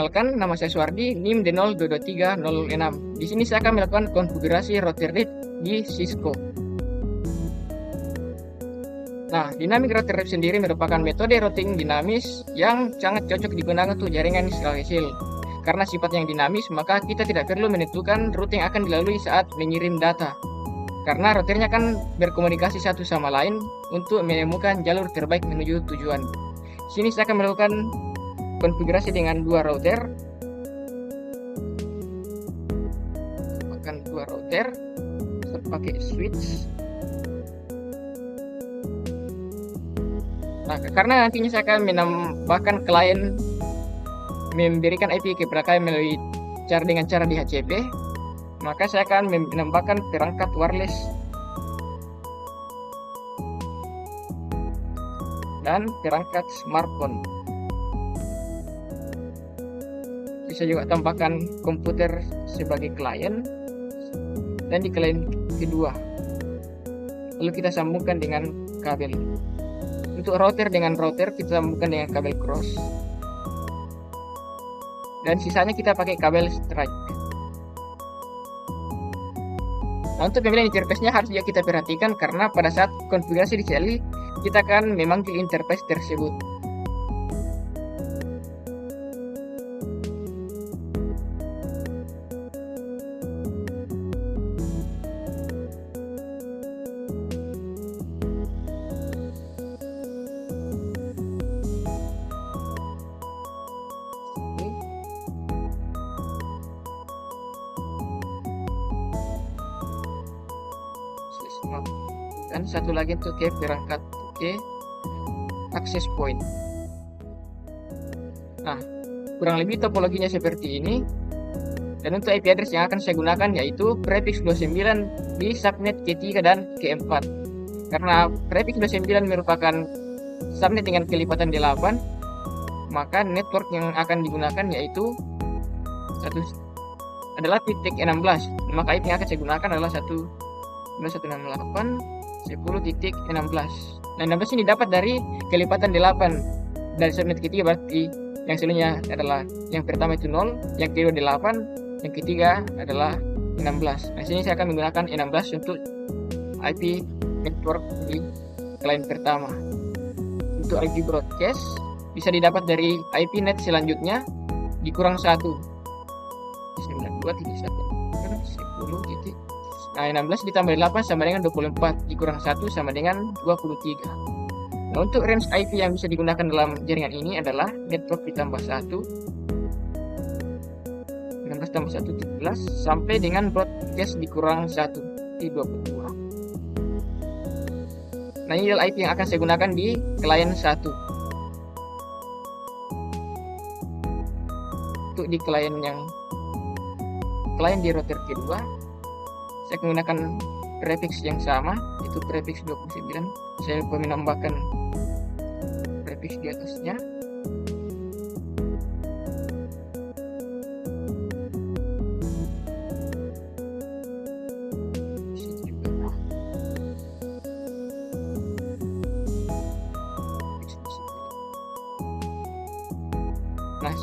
Perkenalkan, nama saya Suwardi, NIM D022306. Di sini saya akan melakukan konfigurasi router RIP di Cisco. Nah, dynamic router RIP sendiri merupakan metode routing dinamis yang sangat cocok digunakan untuk jaringan skala kecil. Karena sifatnya yang dinamis, maka kita tidak perlu menentukan rute yang akan dilalui saat mengirim data. Karena routernya akan berkomunikasi satu sama lain untuk menemukan jalur terbaik menuju tujuan. Di sini saya akan melakukan konfigurasi dengan dua router. Akan dua router, saya pakai switch. Nah, karena nantinya saya akan menambahkan klien memberikan IP kepada klien melalui dengan cara DHCP, maka saya akan menambahkan perangkat wireless dan perangkat smartphone. Bisa juga tambahkan komputer sebagai klien dan di klien kedua. Lalu kita sambungkan dengan kabel. Untuk router dengan router kita sambungkan dengan kabel cross. Dan sisanya kita pakai kabel strike. Nah, untuk pemilihan interface-nya harus juga kita perhatikan karena pada saat konfigurasi di CLI kita akan memanggil interface tersebut. Dan satu lagi untuk ke perangkat ke access point. Nah, kurang lebih topologinya seperti ini. Dan untuk IP address yang akan saya gunakan yaitu prefix 29 di subnet K3 dan K4. Karena prefix 29 merupakan subnet dengan kelipatan 8, maka network yang akan digunakan yaitu adalah titik 16. Maka IP yang akan saya gunakan adalah 168 10.16. Nah, 16 ini dapat dari kelipatan 8 dari subnet ketiga, berarti yang sebelumnya adalah yang pertama itu 0, yang kedua 8, yang ketiga adalah 16. Nah, sini saya akan menggunakan 16 untuk IP network di klien pertama. Untuk IP broadcast bisa didapat dari IP net selanjutnya dikurang 1 92.1 10. Nah, 16 ditambah 8 sama dengan 24, dikurang 1 sama dengan 23. Nah, untuk range IP yang bisa digunakan dalam jaringan ini adalah network ditambah 1, 16 tambah 1, 17, sampai dengan broadcast dikurang 1, di 22. Nah, ini adalah IP yang akan saya gunakan di klien 1. Untuk di klien di router kedua, saya menggunakan prefix yang sama, itu prefix 29. Saya lupa menambahkan prefix di atasnya. Nah,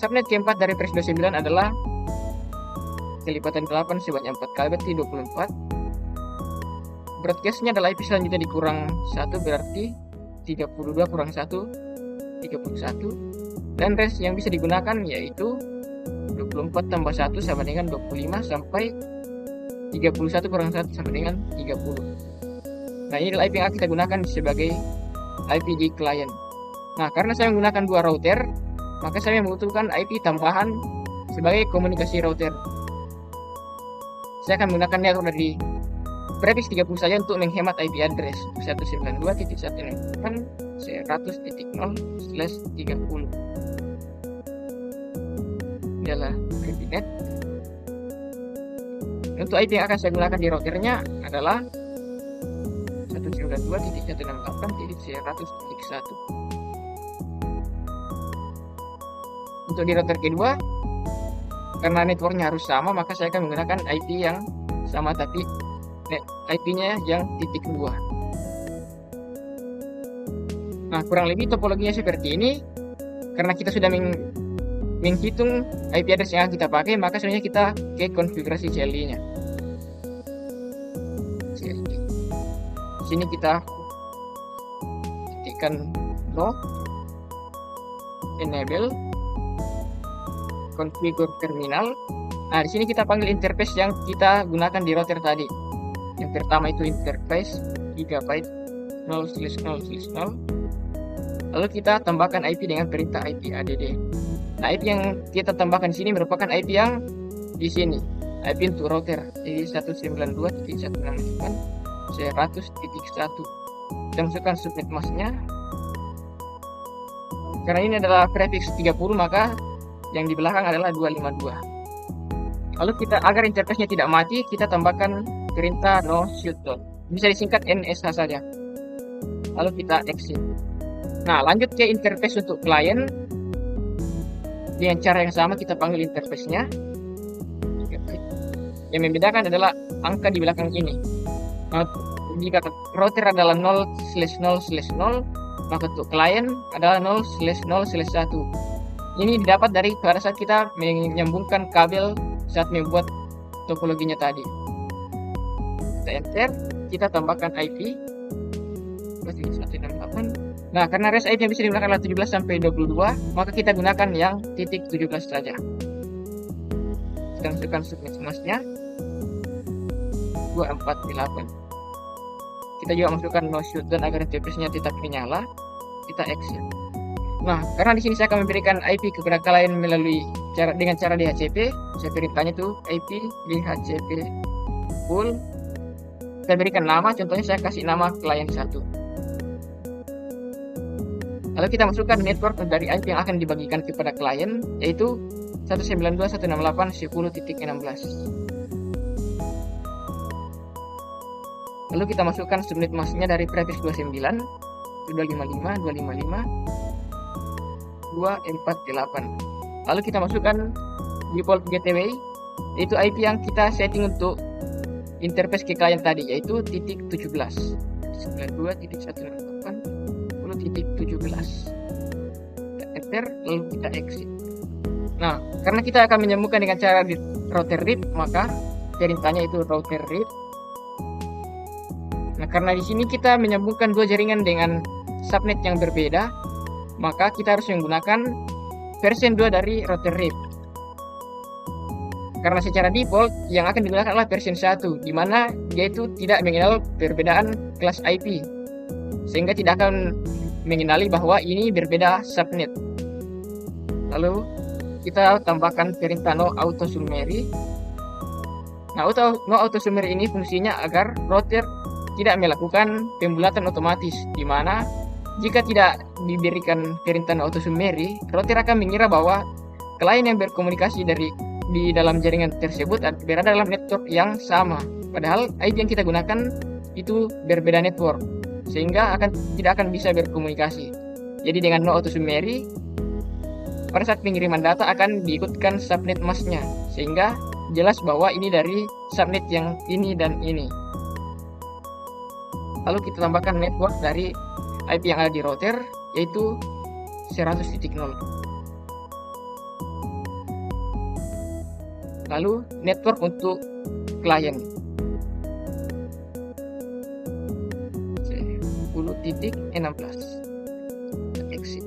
subnet keempat dari prefix 29 adalah kelipatan 8 sebanyak 4 kali, berarti 24. Broadcastnya adalah IP selanjutnya dikurang 1, berarti 32 kurang 1, 31. Dan range yang bisa digunakan yaitu 24 tambah 1 sama dengan 25 sampai 31 kurang 1 sama dengan 30. Nah, ini adalah IP yang akan kita gunakan sebagai IP di klien. Nah, karena saya menggunakan dua router, maka saya membutuhkan IP tambahan sebagai komunikasi router. Saya akan menggunakan network dari prefix 30 saja untuk menghemat IP address 192.168.100.0/30. Ini adalah IP net. Untuk IP yang akan saya gunakan di routernya adalah 192.168.100.1. Untuk di router kedua, karena networknya harus sama, maka saya akan menggunakan IP yang sama tapi IP-nya yang titik 2. Nah, kurang lebih topologinya seperti ini. Karena kita sudah menghitung IP address yang kita pakai, maka sebenarnya kita ke konfigurasi CLI-nya. Di sini kita ketikkan no enable configure terminal. Nah, di sini kita panggil interface yang kita gunakan di router tadi. Yang pertama itu interface gigabyte 0/0/0. Lalu kita tambahkan IP dengan perintah IP add. Nah, IP yang kita tambahkan di sini merupakan IP yang di sini. IP untuk router. Jadi 192.168.100.1. Kita masukkan subnet masknya. Karena ini adalah prefix 30, maka yang di belakang adalah 252. Lalu kita, agar interface-nya tidak mati, kita tambahkan perintah no shutdown. Bisa disingkat NSH saja. Lalu kita exit. Nah, lanjut ke interface untuk klien. Dengan cara yang sama kita panggil interface-nya. Yang membedakan adalah angka di belakang ini. Nah, jika router adalah 0/0/0, maka untuk klien adalah 0/0/1. Ini didapat dari pada saat kita menyambungkan kabel saat membuat topologinya tadi. Kita enter, kita tambahkan IP 168. Nah, karena REST IP yang bisa digunakan adalah 17 sampai 22, maka kita gunakan yang titik 17 saja. Kita masukkan subnet masknya 248. Kita juga masukkan no shutdown agar interface-nya tetap menyala. Kita exit. Nah, karena di sini saya akan memberikan IP kepada klien melalui dengan cara DHCP. Saya perintahnya itu IP DHCP full. Saya berikan nama, contohnya saya kasih nama klien 1. Lalu kita masukkan network dari IP yang akan dibagikan kepada klien, yaitu 192.168.10.16. Lalu kita masukkan subnet masknya dari prefix 29, 255, 255, 248. Lalu kita masukkan default gateway, yaitu IP yang kita setting untuk interface ke klien tadi, yaitu titik 17, 92.168.10.17. Kita enter, lalu kita exit. Nah, karena kita akan menyambungkan dengan cara di router RIP, maka perintahnya itu router RIP. Nah, karena di sini kita menyambungkan dua jaringan dengan subnet yang berbeda, maka kita harus menggunakan versi 2 dari router RIP. Karena secara default yang akan digunakan adalah versi 1, di mana dia itu tidak mengenal perbedaan kelas IP, sehingga tidak akan mengenali bahwa ini berbeda subnet. Lalu kita tambahkan perintah no auto summary. Nah, no auto summary ini fungsinya agar router tidak melakukan pembulatan otomatis, di mana jika tidak diberikan perintah auto summary, router akan mengira bahwa klien yang berkomunikasi di dalam jaringan tersebut berada dalam network yang sama. Padahal IP yang kita gunakan itu berbeda network, sehingga tidak akan bisa berkomunikasi. Jadi dengan no auto summary, pada saat pengiriman data akan diikutkan subnet masknya, sehingga jelas bahwa ini dari subnet yang ini dan ini. Lalu kita tambahkan network dari IP yang ada di router, yaitu 100.0. Lalu network untuk klien 10.16. Exit.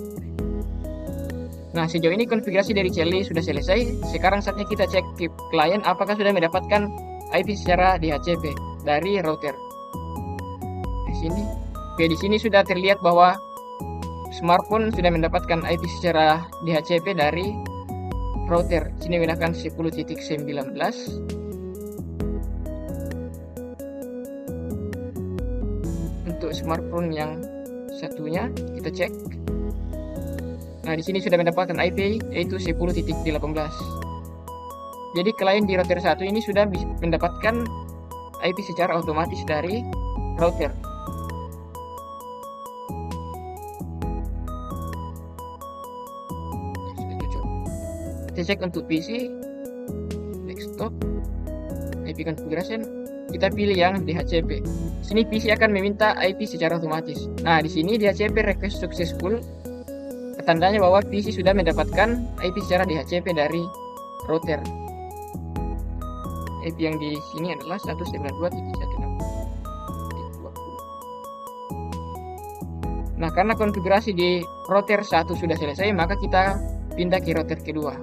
Nah, sejauh ini konfigurasi dari CLI sudah selesai. Sekarang saatnya kita cek ke klien apakah sudah mendapatkan IP secara DHCP dari router. Di sini sudah terlihat bahwa smartphone sudah mendapatkan IP secara DHCP dari router. Sini menggunakan 10.19. Untuk smartphone yang satunya kita cek. Nah, di sini sudah mendapatkan IP yaitu 10.18. Jadi klien di router 1 ini sudah mendapatkan IP secara otomatis dari router. Kita cek untuk PC, desktop, IP configuration, kita pilih yang DHCP. Sini PC akan meminta IP secara otomatis. Nah, di sini DHCP request successful, tandanya bahwa PC sudah mendapatkan IP secara DHCP dari router. IP yang di sini adalah 192.168.20. Nah, karena konfigurasi di router 1 sudah selesai, maka kita pindah ke router kedua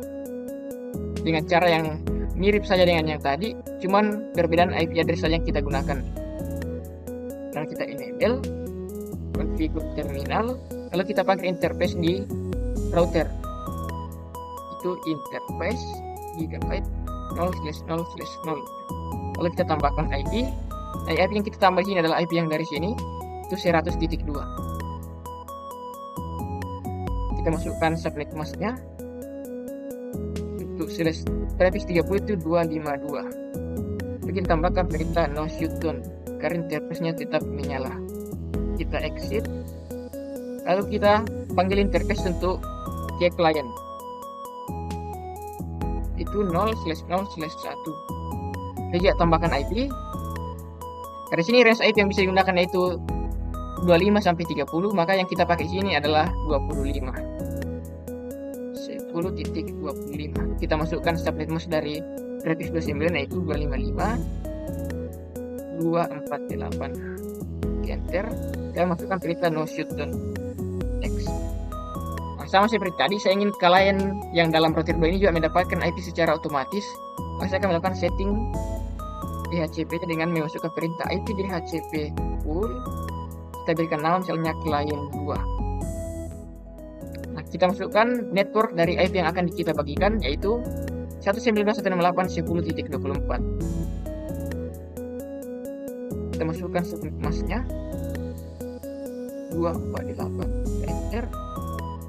dengan cara yang mirip saja dengan yang tadi, cuman perbedaan IP address saja yang kita gunakan. Dan kita enable configure terminal, lalu kita pakai interface di router, itu interface gigabyte 0/0/0. Lalu kita tambahkan IP. Nah, IP yang kita tambah sini adalah IP yang dari sini, itu 100.2. Kita masukkan subnet masknya. Untuk prefix 30 itu 252. Lalu kita tambahkan perintah no shutdown karena interface-nya tetap menyala. Kita exit. Lalu kita panggil interface untuk ke client. Itu 0/0/1. Kita tambahkan IP. Dari sini range IP yang bisa digunakan yaitu 25 sampai 30, maka yang kita pakai sini adalah 25. 10.25. Kita masukkan subnet mask dari prefix 29 yaitu 255.248. Enter. Kita masukkan perintah no shutdown. Next. Nah, sama seperti tadi, saya ingin klien yang dalam router 2 ini juga mendapatkan IP secara otomatis. Maka saya akan melakukan setting DHCP dengan memasukkan perintah IP DHCP full. Kita berikan nama misalnya klien 2. Nah, kita masukkan network dari IP yang akan kita bagikan yaitu 192.168.10.24. Kita masukkan subnet masknya 248. Enter.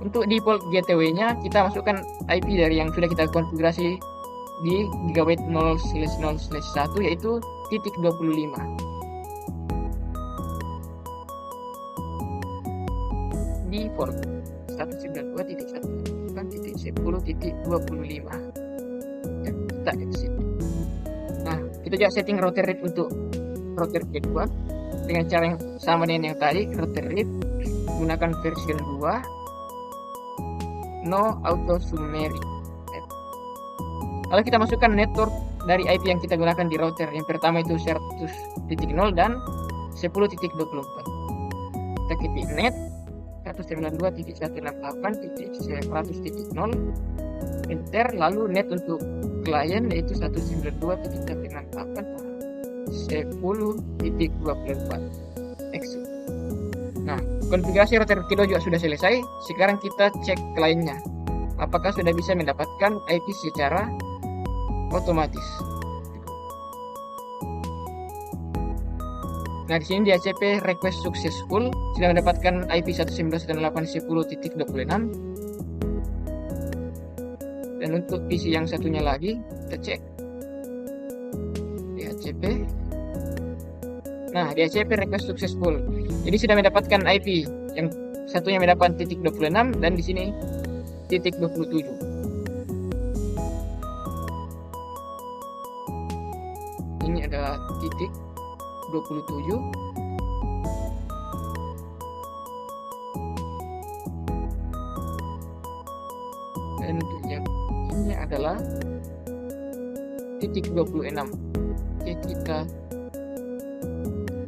Untuk default gateway-nya kita masukkan IP dari yang sudah kita konfigurasi di gigabyte 0/0/1 yaitu .25. Default 192.168.10.25. Ya, kita exit. Nah, kita juga setting router read untuk router kedua dengan cara yang sama dengan yang tadi. Router read menggunakan version 2, no auto summary. Lalu kita masukkan network dari IP yang kita gunakan di router. Yang pertama itu 100.0 dan 10.24. Kita ketik net 192.168.100.0. Enter. Lalu net untuk klien yaitu 192.168.10.24. Exit. Nah, konfigurasi router kedua juga sudah selesai. Sekarang kita cek kliennya, apakah sudah bisa mendapatkan IP secara otomatis. Nah, di sini DHCP request successful, sudah mendapatkan IP 192.168.10.26. Dan untuk PC yang satunya lagi, kita cek DHCP. Nah, DHCP request successful. Jadi sudah mendapatkan IP, yang satunya mendapat .26 dan di sini .27. Ini adalah .27. Dan yang ini adalah .26. Oke, kita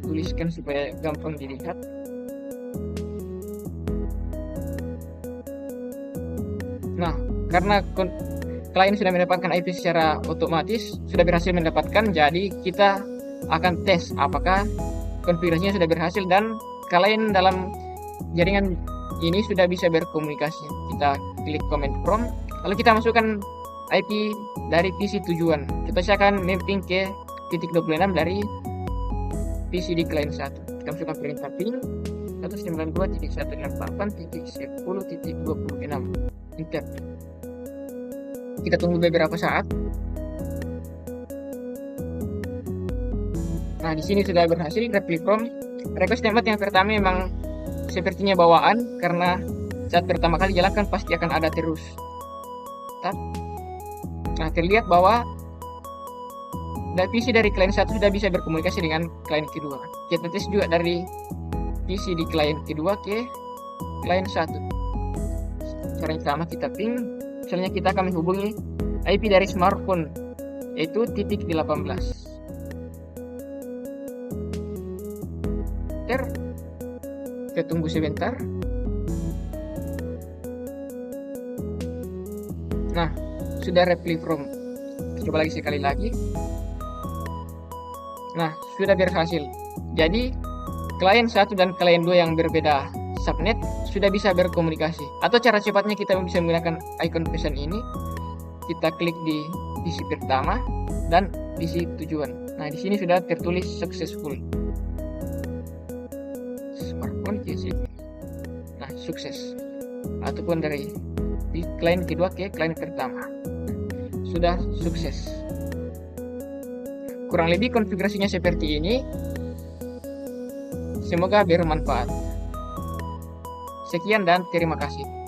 tuliskan supaya gampang dilihat. Nah, karena klien sudah mendapatkan IP secara otomatis, sudah berhasil mendapatkan, jadi kita akan tes apakah konfigurasinya sudah berhasil dan klien dalam jaringan ini sudah bisa berkomunikasi. Kita klik command prompt, lalu kita masukkan IP dari PC tujuan. Kita akan mapping ke .26 dari PC di klien 1. Kita masukkan perintah ping 192.168.10.26. Enter. Kita tunggu beberapa saat. Nah, di sini sudah berhasil reply from. Request template yang pertama memang sepertinya bawaan, karena saat pertama kali jalankan pasti akan ada terus. Nah, terlihat bahwa PC dari klien 1 sudah bisa berkomunikasi dengan klien kedua. Kita tes juga dari PC di klien kedua ke klien 1. Cara yang pertama kita ping, misalnya kita akan menghubungi IP dari smartphone, yaitu titik 18. Kita tunggu sebentar. Nah, sudah reply from. Coba lagi sekali lagi. Nah, sudah berhasil. Jadi, klien 1 dan klien 2 yang berbeda subnet sudah bisa berkomunikasi. Atau cara cepatnya kita bisa menggunakan icon pesan ini. Kita klik di isi pertama dan isi tujuan. Nah, di sini sudah tertulis successful. Smartphone visit. Nah, sukses. Ataupun dari klien kedua ke klien pertama. Sudah sukses. Kurang lebih konfigurasinya seperti ini. Semoga bermanfaat. Sekian dan terima kasih.